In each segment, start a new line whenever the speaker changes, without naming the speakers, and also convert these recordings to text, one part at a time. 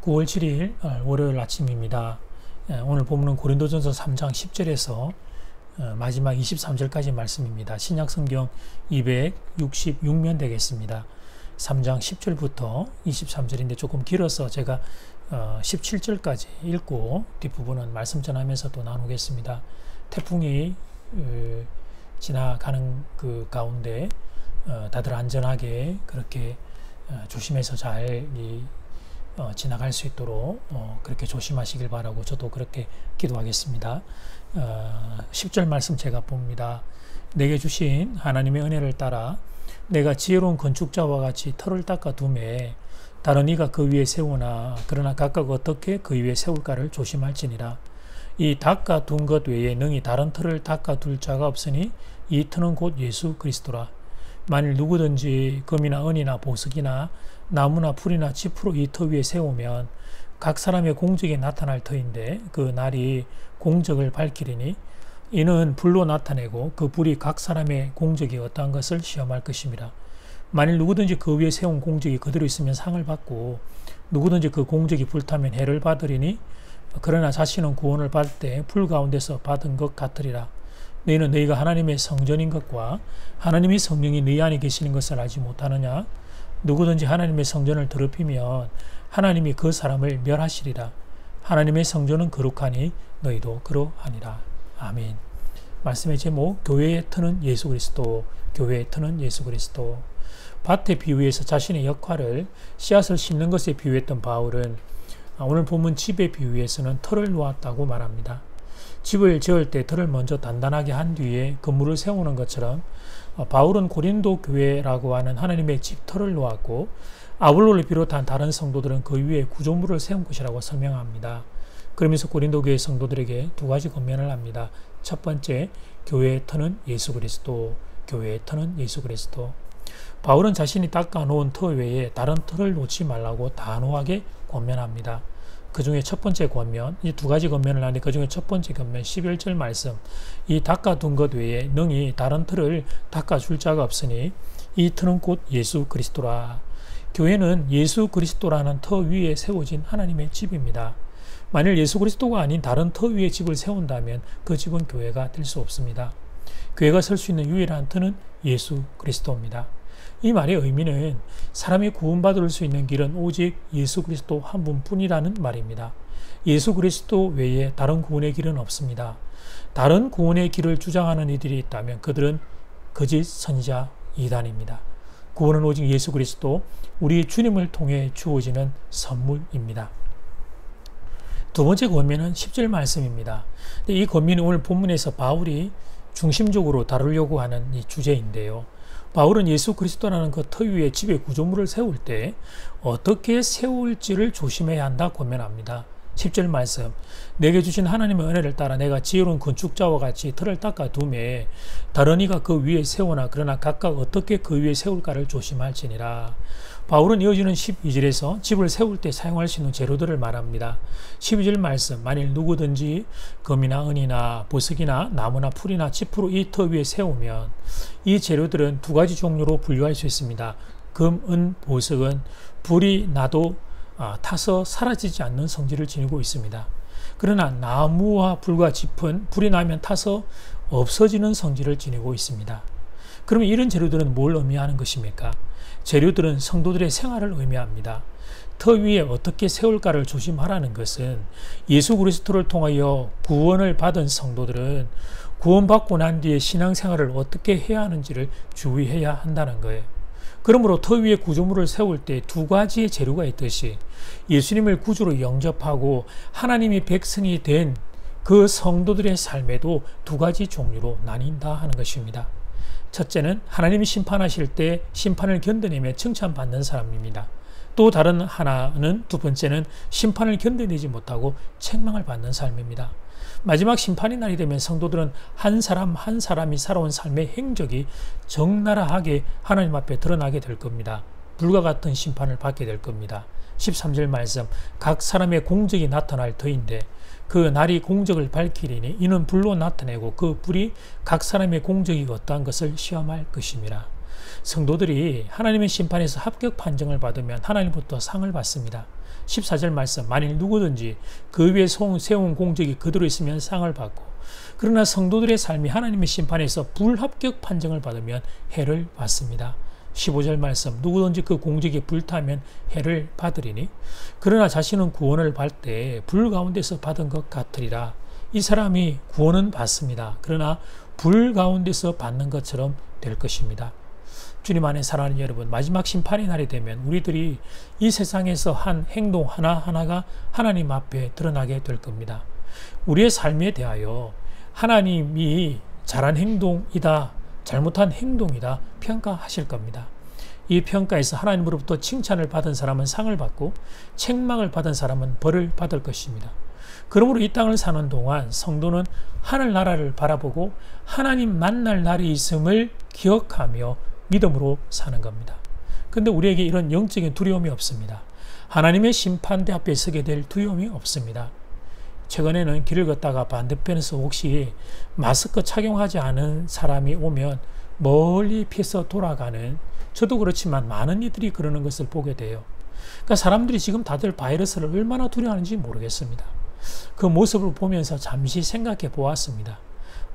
9월 7일 월요일 아침입니다. 오늘 본문은 고린도전서 3장 10절에서 마지막 23절까지 말씀입니다. 신약성경 266면 되겠습니다. 3장 10절부터 23절인데 조금 길어서 제가 17절까지 읽고 뒷부분은 말씀 전하면서 또 나누겠습니다. 태풍이 지나가는 그 가운데 다들 안전하게 그렇게 조심해서 잘 지나갈 수 있도록 그렇게 조심하시길 바라고 저도 그렇게 기도하겠습니다. 10절 말씀 제가 봅니다. 내게 주신 하나님의 은혜를 따라 내가 지혜로운 건축자와 같이 터를 닦아 두매 다른 이가 그 위에 세우나 그러나 각각 어떻게 그 위에 세울까를 조심할지니라. 이 닦아 둔 것 외에 능히 다른 터를 닦아 둘 자가 없으니 이 터는 곧 예수 그리스도라. 만일 누구든지 금이나 은이나 보석이나 나무나 풀이나 짚으로 이 터 위에 세우면 각 사람의 공적이 나타날 터인데 그 날이 공적을 밝히리니 이는 불로 나타내고 그 불이 각 사람의 공적이 어떠한 것을 시험할 것입니다. 만일 누구든지 그 위에 세운 공적이 그대로 있으면 상을 받고 누구든지 그 공적이 불타면 해를 받으리니 그러나 자신은 구원을 받을 때 불 가운데서 받은 것 같으리라. 너희는 너희가 하나님의 성전인 것과 하나님의 성령이 너희 안에 계시는 것을 알지 못하느냐? 누구든지 하나님의 성전을 더럽히면 하나님이 그 사람을 멸하시리라. 하나님의 성전은 거룩하니 너희도 그러하니라. 아멘. 말씀의 제목, 교회의 터는 예수 그리스도, 교회의 터는 예수 그리스도. 밭에 비유해서 자신의 역할을 씨앗을 심는 것에 비유했던 바울은 오늘 본문 집에 비유해서는 터를 놓았다고 말합니다. 집을 지을 때 터를 먼저 단단하게 한 뒤에 건물을 세우는 것처럼 바울은 고린도 교회라고 하는 하나님의 집 터를 놓았고 아볼로를 비롯한 다른 성도들은 그 위에 구조물을 세운 것이라고 설명합니다. 그러면서 고린도 교회 성도들에게 두 가지 권면을 합니다. 첫 번째, 교회의 터는 예수 그리스도, 교회의 터는 예수 그리스도. 바울은 자신이 닦아 놓은 터 외에 다른 터를 놓지 말라고 단호하게 권면합니다. 그 중에 첫 번째 권면, 이 두 가지 권면을 하는데 그 중에 첫 번째 권면 11절 말씀, 이 닦아둔 것 외에 능히 다른 터를 닦아줄 자가 없으니 이 터는 곧 예수 그리스도라. 교회는 예수 그리스도라는 터 위에 세워진 하나님의 집입니다. 만일 예수 그리스도가 아닌 다른 터 위에 집을 세운다면 그 집은 교회가 될 수 없습니다. 교회가 설 수 있는 유일한 터는 예수 그리스도입니다. 이 말의 의미는 사람이 구원받을 수 있는 길은 오직 예수 그리스도 한 분뿐이라는 말입니다. 예수 그리스도 외에 다른 구원의 길은 없습니다. 다른 구원의 길을 주장하는 이들이 있다면 그들은 거짓 선지자 이단입니다. 구원은 오직 예수 그리스도, 우리 주님을 통해 주어지는 선물입니다. 두 번째 권면은 10절 말씀입니다. 이 권면이 오늘 본문에서 바울이 중심적으로 다루려고 하는 이 주제인데요. 바울은 예수 그리스도라는 그 터 위에 집의 구조물을 세울 때 어떻게 세울지를 조심해야 한다 권면합니다. 10절 말씀, 내게 주신 하나님의 은혜를 따라 내가 지혜로운 건축자와 같이 터를 닦아 두매 다른 이가 그 위에 세우나 그러나 각각 어떻게 그 위에 세울까를 조심할지니라. 바울은 이어지는 12절에서 집을 세울 때 사용할 수 있는 재료들을 말합니다. 12절 말씀, 만일 누구든지 금이나 은이나 보석이나 나무나 풀이나 짚으로 이 터 위에 세우면 이 재료들은 두 가지 종류로 분류할 수 있습니다. 금, 은, 보석은 불이 나도 타서 사라지지 않는 성질을 지니고 있습니다. 그러나 나무와 불과 짚은 불이 나면 타서 없어지는 성질을 지니고 있습니다. 그러면 이런 재료들은 뭘 의미하는 것입니까? 재료들은 성도들의 생활을 의미합니다. 터 위에 어떻게 세울까를 조심하라는 것은 예수 그리스도를 통하여 구원을 받은 성도들은 구원받고 난 뒤에 신앙생활을 어떻게 해야 하는지를 주의해야 한다는 거예요. 그러므로 터 위에 구조물을 세울 때 두 가지의 재료가 있듯이 예수님을 구주로 영접하고 하나님이 백성이 된 그 성도들의 삶에도 두 가지 종류로 나뉜다 하는 것입니다. 첫째는 하나님이 심판하실 때 심판을 견뎌내며 칭찬받는 사람입니다. 또 다른 하나는, 두 번째는 심판을 견뎌내지 못하고 책망을 받는 삶입니다. 마지막 심판의 날이 되면 성도들은 한 사람 한 사람이 살아온 삶의 행적이 적나라하게 하나님 앞에 드러나게 될 겁니다. 불과 같은 심판을 받게 될 겁니다. 13절 말씀, 각 사람의 공적이 나타날 터인데 그 날이 공적을 밝히리니 이는 불로 나타내고 그 불이 각 사람의 공적이 어떠한 것을 시험할 것입니다. 성도들이 하나님의 심판에서 합격 판정을 받으면 하나님부터 상을 받습니다. 14절 말씀, 만일 누구든지 그 위에 세운 공적이 그대로 있으면 상을 받고, 그러나 성도들의 삶이 하나님의 심판에서 불합격 판정을 받으면 해를 받습니다. 15절 말씀, 누구든지 그 공적이 불타면 해를 받으리니 그러나 자신은 구원을 받을 때 불 가운데서 받은 것 같으리라. 이 사람이 구원은 받습니다. 그러나 불 가운데서 받는 것처럼 될 것입니다. 주님 안에 사랑하는 여러분, 마지막 심판의 날이 되면 우리들이 이 세상에서 한 행동 하나하나가 하나님 앞에 드러나게 될 겁니다. 우리의 삶에 대하여 하나님이 잘한 행동이다, 잘못한 행동이다 평가하실 겁니다. 이 평가에서 하나님으로부터 칭찬을 받은 사람은 상을 받고 책망을 받은 사람은 벌을 받을 것입니다. 그러므로 이 땅을 사는 동안 성도는 하늘나라를 바라보고 하나님 만날 날이 있음을 기억하며 믿음으로 사는 겁니다. 그런데 우리에게 이런 영적인 두려움이 없습니다. 하나님의 심판대 앞에 서게 될 두려움이 없습니다. 최근에는 길을 걷다가 반대편에서 혹시 마스크 착용하지 않은 사람이 오면 멀리 피해서 돌아가는, 저도 그렇지만 많은 이들이 그러는 것을 보게 돼요. 그러니까 사람들이 지금 다들 바이러스를 얼마나 두려워하는지 모르겠습니다. 그 모습을 보면서 잠시 생각해 보았습니다.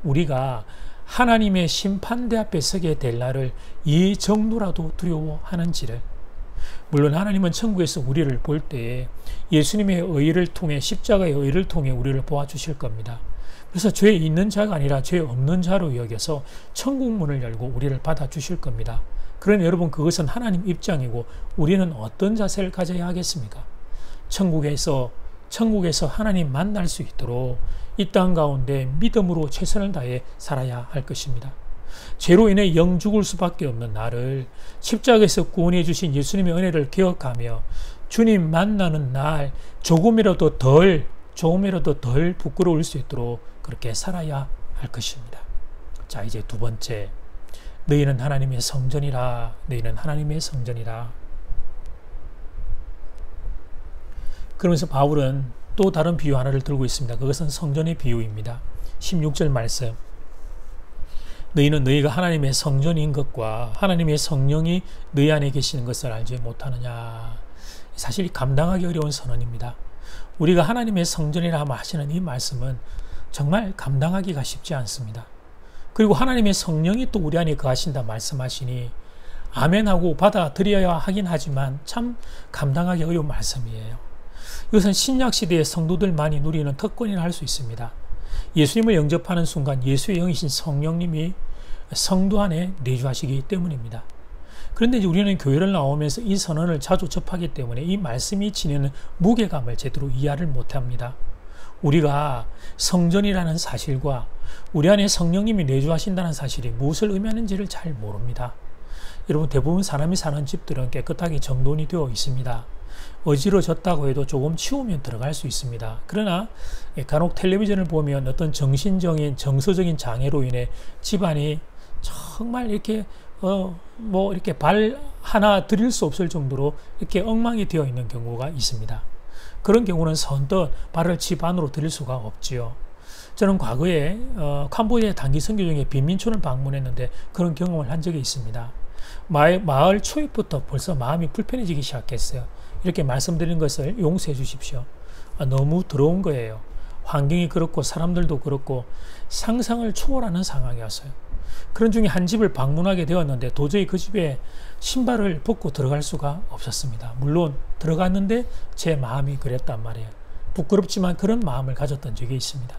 우리가 하나님의 심판대 앞에 서게 될 날을 이 정도라도 두려워하는지를. 물론 하나님은 천국에서 우리를 볼 때에 예수님의 의를 통해, 십자가의 의를 통해 우리를 보아주실 겁니다. 그래서 죄 있는 자가 아니라 죄 없는 자로 여겨서 천국 문을 열고 우리를 받아주실 겁니다. 그러나 여러분, 그것은 하나님 입장이고 우리는 어떤 자세를 가져야 하겠습니까? 천국에서 하나님 만날 수 있도록 이 땅 가운데 믿음으로 최선을 다해 살아야 할 것입니다. 죄로 인해 영 죽을 수밖에 없는 나를 십자가에서 구원해 주신 예수님의 은혜를 기억하며 주님 만나는 날 조금이라도 덜 부끄러울 수 있도록 그렇게 살아야 할 것입니다. 자, 이제 두 번째, 너희는 하나님의 성전이라. 너희는 하나님의 성전이라. 그러면서 바울은 또 다른 비유 하나를 들고 있습니다. 그것은 성전의 비유입니다. 16절 말씀, 너희는 너희가 하나님의 성전인 것과 하나님의 성령이 너희 안에 계시는 것을 알지 못하느냐. 사실 감당하기 어려운 선언입니다. 우리가 하나님의 성전이라 하시는 이 말씀은 정말 감당하기가 쉽지 않습니다. 그리고 하나님의 성령이 또 우리 안에 거하신다 말씀하시니 아멘하고 받아들여야 하긴 하지만 참 감당하기 어려운 말씀이에요. 이것은 신약시대의 성도들만이 누리는 특권이라 할 수 있습니다. 예수님을 영접하는 순간 예수의 영이신 성령님이 성도 안에 내주하시기 때문입니다. 그런데 이제 우리는 교회를 나오면서 이 선언을 자주 접하기 때문에 이 말씀이 지니는 무게감을 제대로 이해를 못합니다. 우리가 성전이라는 사실과 우리 안에 성령님이 내주하신다는 사실이 무엇을 의미하는지를 잘 모릅니다. 여러분, 대부분 사람이 사는 집들은 깨끗하게 정돈이 되어 있습니다. 어지러졌다고 해도 조금 치우면 들어갈 수 있습니다. 그러나 간혹 텔레비전을 보면 어떤 정서적인 장애로 인해 집안이 정말 이렇게 이렇게 발 하나 들일 수 없을 정도로 이렇게 엉망이 되어 있는 경우가 있습니다. 그런 경우는 선뜻 발을 집 안으로 들일 수가 없지요. 저는 과거에 캄보디아 단기 선교 중에 빈민촌을 방문했는데 그런 경험을 한 적이 있습니다. 마을 초입부터 벌써 마음이 불편해지기 시작했어요. 이렇게 말씀드린 것을 용서해 주십시오. 너무 더러운 거예요. 환경이 그렇고 사람들도 그렇고 상상을 초월하는 상황이었어요. 그런 중에 한 집을 방문하게 되었는데 도저히 그 집에 신발을 벗고 들어갈 수가 없었습니다. 물론 들어갔는데 제 마음이 그랬단 말이에요. 부끄럽지만 그런 마음을 가졌던 적이 있습니다.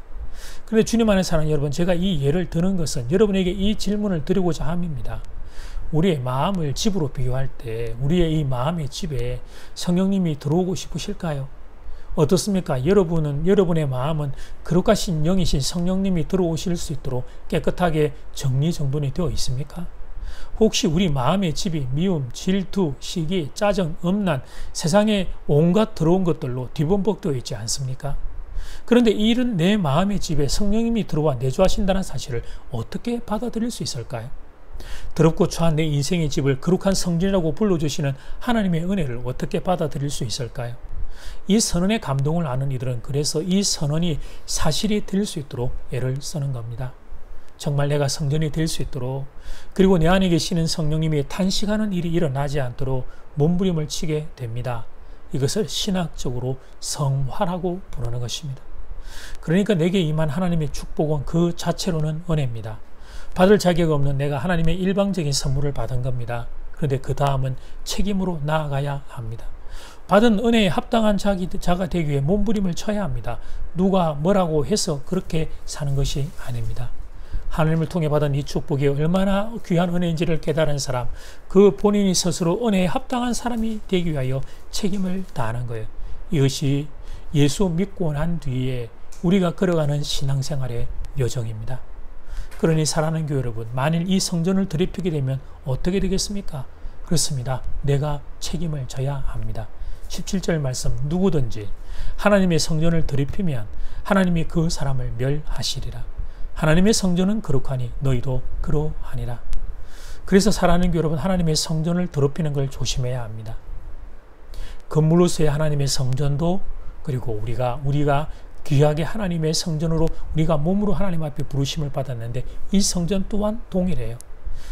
그런데 주님 안에 사는 여러분, 제가 이 예를 드는 것은 여러분에게 이 질문을 드리고자 함입니다. 우리의 마음을 집으로 비교할 때 우리의 이 마음의 집에 성령님이 들어오고 싶으실까요? 어떻습니까? 여러분의 마음은 거룩하신 영이신 성령님이 들어오실 수 있도록 깨끗하게 정리정돈이 되어 있습니까? 혹시 우리 마음의 집이 미움, 질투, 시기, 짜증, 엄난, 세상에 온갖 더러운 것들로 뒤범벅되어 있지 않습니까? 그런데 이런 내 마음의 집에 성령님이 들어와 내주하신다는 사실을 어떻게 받아들일 수 있을까요? 더럽고 추한 내 인생의 집을 거룩한 성전이라고 불러주시는 하나님의 은혜를 어떻게 받아들일 수 있을까요? 이 선언의 감동을 아는 이들은 그래서 이 선언이 사실이 될 수 있도록 애를 쓰는 겁니다. 정말 내가 성전이 될 수 있도록, 그리고 내 안에 계시는 성령님이 탄식하는 일이 일어나지 않도록 몸부림을 치게 됩니다. 이것을 신학적으로 성화라고 부르는 것입니다. 그러니까 내게 임한 하나님의 축복은 그 자체로는 은혜입니다. 받을 자격 없는 내가 하나님의 일방적인 선물을 받은 겁니다. 그런데 그 다음은 책임으로 나아가야 합니다. 받은 은혜에 합당한 자가 되기 위해 몸부림을 쳐야 합니다. 누가 뭐라고 해서 그렇게 사는 것이 아닙니다. 하나님을 통해 받은 이 축복이 얼마나 귀한 은혜인지를 깨달은 사람, 그 본인이 스스로 은혜에 합당한 사람이 되기 위하여 책임을 다하는 거예요. 이것이 예수 믿고 난 뒤에 우리가 걸어가는 신앙생활의 여정입니다. 그러니 사랑하는 교회 여러분, 만일 이 성전을 더럽히게 되면 어떻게 되겠습니까? 그렇습니다. 내가 책임을 져야 합니다. 17절 말씀, 누구든지 하나님의 성전을 더럽히면 하나님이 그 사람을 멸하시리라. 하나님의 성전은 거룩하니 너희도 그러하니라. 그래서 사랑하는 교회 여러분, 하나님의 성전을 더럽히는 걸 조심해야 합니다. 건물로서의 하나님의 성전도, 그리고 우리가 귀하게 하나님의 성전으로 우리가 몸으로 하나님 앞에 부르심을 받았는데 이 성전 또한 동일해요.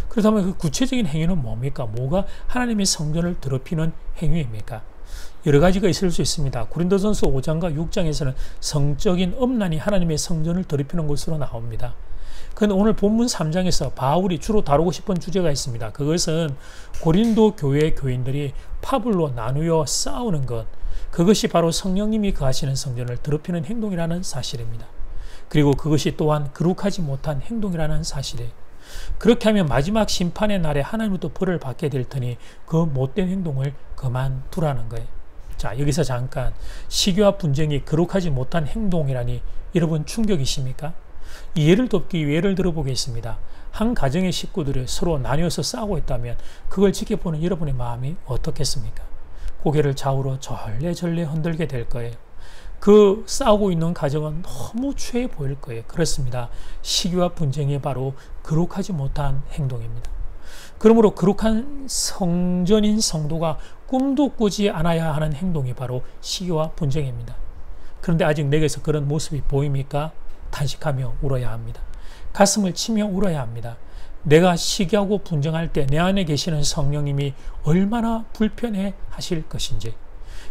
그렇다면 그 구체적인 행위는 뭡니까? 뭐가 하나님의 성전을 더럽히는 행위입니까? 여러 가지가 있을 수 있습니다. 고린도전서 5장과 6장에서는 성적인 음란이 하나님의 성전을 더럽히는 것으로 나옵니다. 그런데 오늘 본문 3장에서 바울이 주로 다루고 싶은 주제가 있습니다. 그것은 고린도 교회 교인들이 파불로 나누어 싸우는 것, 그것이 바로 성령님이 거하시는 성전을 더럽히는 행동이라는 사실입니다. 그리고 그것이 또한 거룩하지 못한 행동이라는 사실이에요. 그렇게 하면 마지막 심판의 날에 하나님으로부터 벌을 받게 될 테니 그 못된 행동을 그만두라는 거예요. 자, 여기서 잠깐, 시기와 분쟁이 거룩하지 못한 행동이라니 여러분 충격이십니까? 이 예를 돕기 위해 예를 들어보겠습니다. 한 가정의 식구들이 서로 나뉘어서 싸우고 있다면 그걸 지켜보는 여러분의 마음이 어떻겠습니까? 고개를 좌우로 절레절레 흔들게 될 거예요. 그 싸우고 있는 가정은 너무 추해 보일 거예요. 그렇습니다. 시기와 분쟁이 바로 거룩하지 못한 행동입니다. 그러므로 거룩한 성전인 성도가 꿈도 꾸지 않아야 하는 행동이 바로 시기와 분쟁입니다. 그런데 아직 내게서 그런 모습이 보입니까? 탄식하며 울어야 합니다. 가슴을 치며 울어야 합니다. 내가 시기하고 분쟁할 때 내 안에 계시는 성령님이 얼마나 불편해 하실 것인지.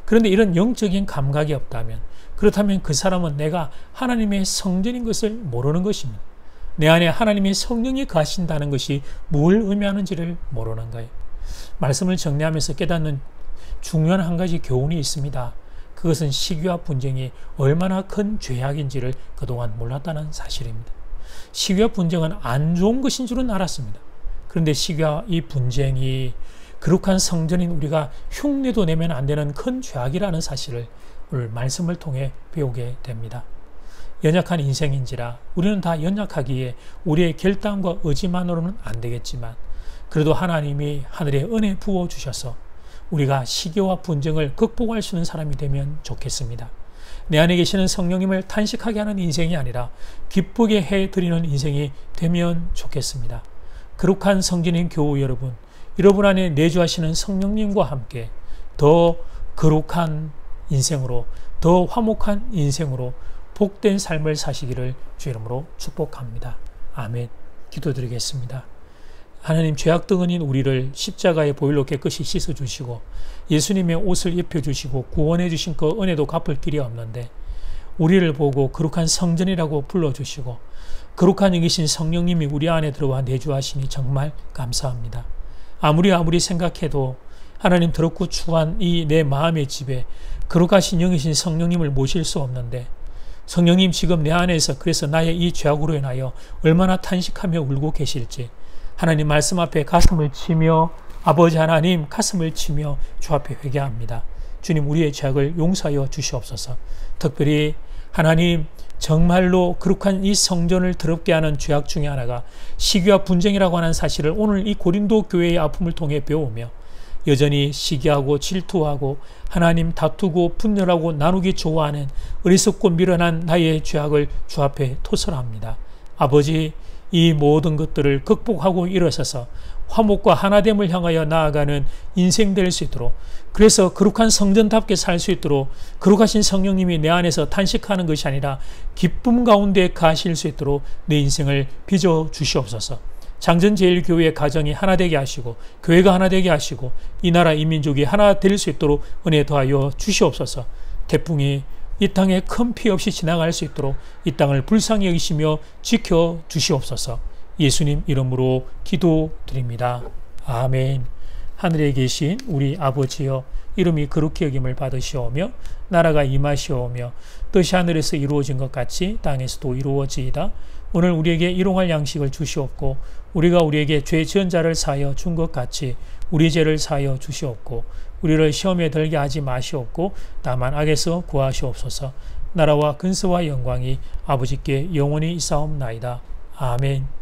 그런데 이런 영적인 감각이 없다면, 그렇다면 그 사람은 내가 하나님의 성전인 것을 모르는 것입니다. 내 안에 하나님의 성령이 거하신다는 것이 뭘 의미하는지를 모르는 거예요. 말씀을 정리하면서 깨닫는 중요한 한 가지 교훈이 있습니다. 그것은 시기와 분쟁이 얼마나 큰 죄악인지를 그동안 몰랐다는 사실입니다. 시기와 분쟁은 안 좋은 것인 줄은 알았습니다. 그런데 시기와 이 분쟁이 거룩한 성전인 우리가 흉내도 내면 안 되는 큰 죄악이라는 사실을 오늘 말씀을 통해 배우게 됩니다. 연약한 인생인지라 우리는 다 연약하기에 우리의 결단과 의지만으로는 안 되겠지만, 그래도 하나님이 하늘의 은혜 부어주셔서 우리가 시기와 분쟁을 극복할 수 있는 사람이 되면 좋겠습니다. 내 안에 계시는 성령님을 탄식하게 하는 인생이 아니라 기쁘게 해드리는 인생이 되면 좋겠습니다. 거룩한 성전인 교우 여러분, 여러분 안에 내주하시는 성령님과 함께 더 거룩한 인생으로, 더 화목한 인생으로 복된 삶을 사시기를 주 이름으로 축복합니다. 아멘. 기도드리겠습니다. 하나님, 죄악덩어리인 우리를 십자가의 보혈로 깨끗이 씻어주시고 예수님의 옷을 입혀주시고 구원해 주신 그 은혜도 갚을 길이 없는데, 우리를 보고 거룩한 성전이라고 불러주시고 거룩한 이기신 성령님이 우리 안에 들어와 내주하시니 정말 감사합니다. 아무리 생각해도 하나님 더럽고 추한 이 내 마음의 집에 거룩하신 영이신 성령님을 모실 수 없는데, 성령님 지금 내 안에서 그래서 나의 이 죄악으로 인하여 얼마나 탄식하며 울고 계실지 하나님 말씀 앞에 가슴을 치며, 아버지 하나님 가슴을 치며 주 앞에 회개합니다. 주님, 우리의 죄악을 용서하여 주시옵소서. 특별히 하나님, 정말로 거룩한 이 성전을 더럽게 하는 죄악 중에 하나가 시기와 분쟁이라고 하는 사실을 오늘 이 고린도 교회의 아픔을 통해 배우며, 여전히 시기하고 질투하고 하나님 다투고 분열하고 나누기 좋아하는 어리석고 미련한 나의 죄악을 주 앞에 토설합니다. 아버지, 이 모든 것들을 극복하고 일어서서 화목과 하나됨을 향하여 나아가는 인생 될 수 있도록, 그래서 거룩한 성전답게 살 수 있도록 거룩하신 성령님이 내 안에서 탄식하는 것이 아니라 기쁨 가운데 가실 수 있도록 내 인생을 빚어 주시옵소서. 장전제일교회 가정이 하나 되게 하시고 교회가 하나 되게 하시고 이 나라 이 민족이 하나 될 수 있도록 은혜 더하여 주시옵소서. 태풍이 이 땅에 큰 피해 없이 지나갈 수 있도록 이 땅을 불쌍히 여기시며 지켜 주시옵소서. 예수님 이름으로 기도드립니다. 아멘. 하늘에 계신 우리 아버지여, 이름이 거룩히 여김을 받으시오며 나라가 임하시오며 뜻이 하늘에서 이루어진 것 같이 땅에서도 이루어지이다. 오늘 우리에게 일용할 양식을 주시옵고 우리가 우리에게 죄 지은 자를 사하여 준 것 같이 우리 죄를 사하여 주시옵고 우리를 시험에 들게 하지 마시옵고 다만 악에서 구하시옵소서. 나라와 근세와 영광이 아버지께 영원히 있사옵나이다. 아멘.